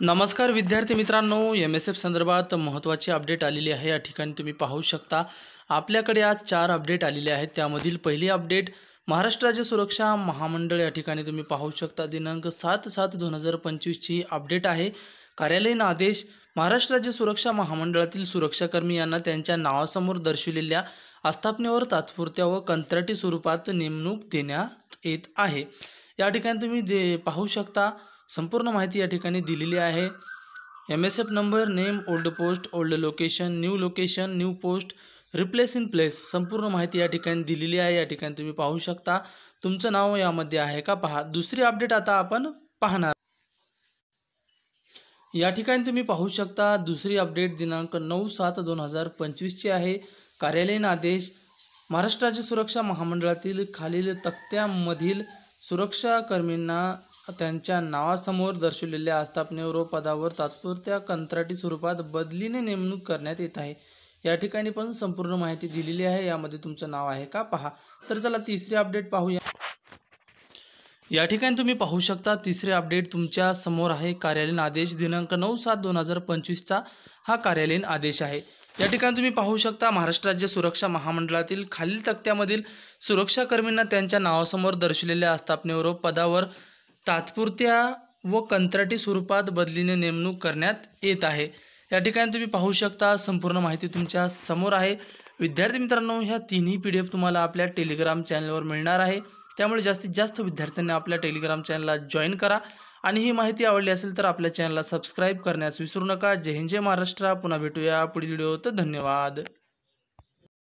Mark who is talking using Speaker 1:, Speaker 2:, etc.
Speaker 1: नमस्कार विद्यार्थी मित्रांनो, एम-एस-एफ संदर्भात महत्त्वाची अपडेट आलेली आहे। या ठिकाणी तुम्ही पाहू शकता आपल्याकडे आज 4 अपडेट आलेले आहेत। त्यामधील पहिली अपडेट महाराष्ट्र राज्य सुरक्षा महामंडळ या ठिकाणी तुम्ही पाहू शकता दिनांक 7/7/2025 ची अपडेट आहे। कार्यालयीन आदेश महाराष्ट्र राज्य सुरक्षा महामंडळातील सुरक्षाकर्मी यांना त्यांच्या नावासमोर दर्शविलेल्या आस्थापनेवर तात्पुरत्या व कंत्राटी स्वरूपात नेमणूक देण्यात येत आहे। या ठिकाणी तुम्ही पाहू शकता संपूर्ण माहिती या ठिकाणी दिलेली आहे। M-S-F number, name, old post, old location, new post, replace in place संपूर्ण माहिती या ठिकाणी दिलेली आहे। या ठिकाणी तुम्ही पाहू शकता तुमचं नाव यामध्ये आहे का पहा। दुसरी अपडेट आता आपण पाहणार। या ठिकाणी तुम्ही पाहू शकता दुसरी अपडेट दिनांक 9/7/2025 ची आहे। कार्यालयीन आदेश महाराष्ट्र राज्य सुरक्षा महामंडळातील खालील तक्त्यामधील सुरक्षाकर्मींना त्यांच्या नावासमोर दर्शवलेल्या आस्थापनेवर व पदावर तात्पुरत्या कंत्राटी स्वरूपात बदलीने नेमणूक करण्यात येत आहे। या ठिकाणी पण संपूर्ण माहिती दिलेली आहे। यामध्ये तुमचं नाव आहे का पहा। तर चला तिसरी अपडेट पाहूया। या ठिकाणी तुम्ही पाहू शकता तिसरे अपडेट तुमच्या समोर आहे। कार्यालयीन आदेश दिनांक 9/7/2025 चा हा कार्यालयीन आदेश आहे। या ठिकाणी तुम्ही पाहू शकता महाराष्ट्र राज्य सुरक्षा महामंडळातील खालील तक्त्यामधील सुरक्षाकर्मींना त्यांच्या नावासमोर दर्शवलेल्या आस्थापनेवर व पदावर तात्पुरत्या व कंत्राटी स्वरूपात बदलीने नेमणूक करण्यात येत आहे। या ठिकाणी तुम्ही पाहू शकता संपूर्ण माहिती तुमच्या समोर आहे। विद्यार्थी मित्रांनो, ह्या तिन्ही PDF तुम्हाला आपल्या टेलिग्राम चॅनलवर मिळणार आहे। त्यामुळे जास्तीत जास्त विद्यार्थ्यांनी आपल्या टेलिग्राम चॅनलला जॉईन करा आणि ही माहिती आवडली असेल तर आपल्या चॅनलला सबस्क्राईब करण्यास विसरू नका। जय हिंद, जय महाराष्ट्र। पुन्हा भेटूया पुढील व्हिडिओत। धन्यवाद।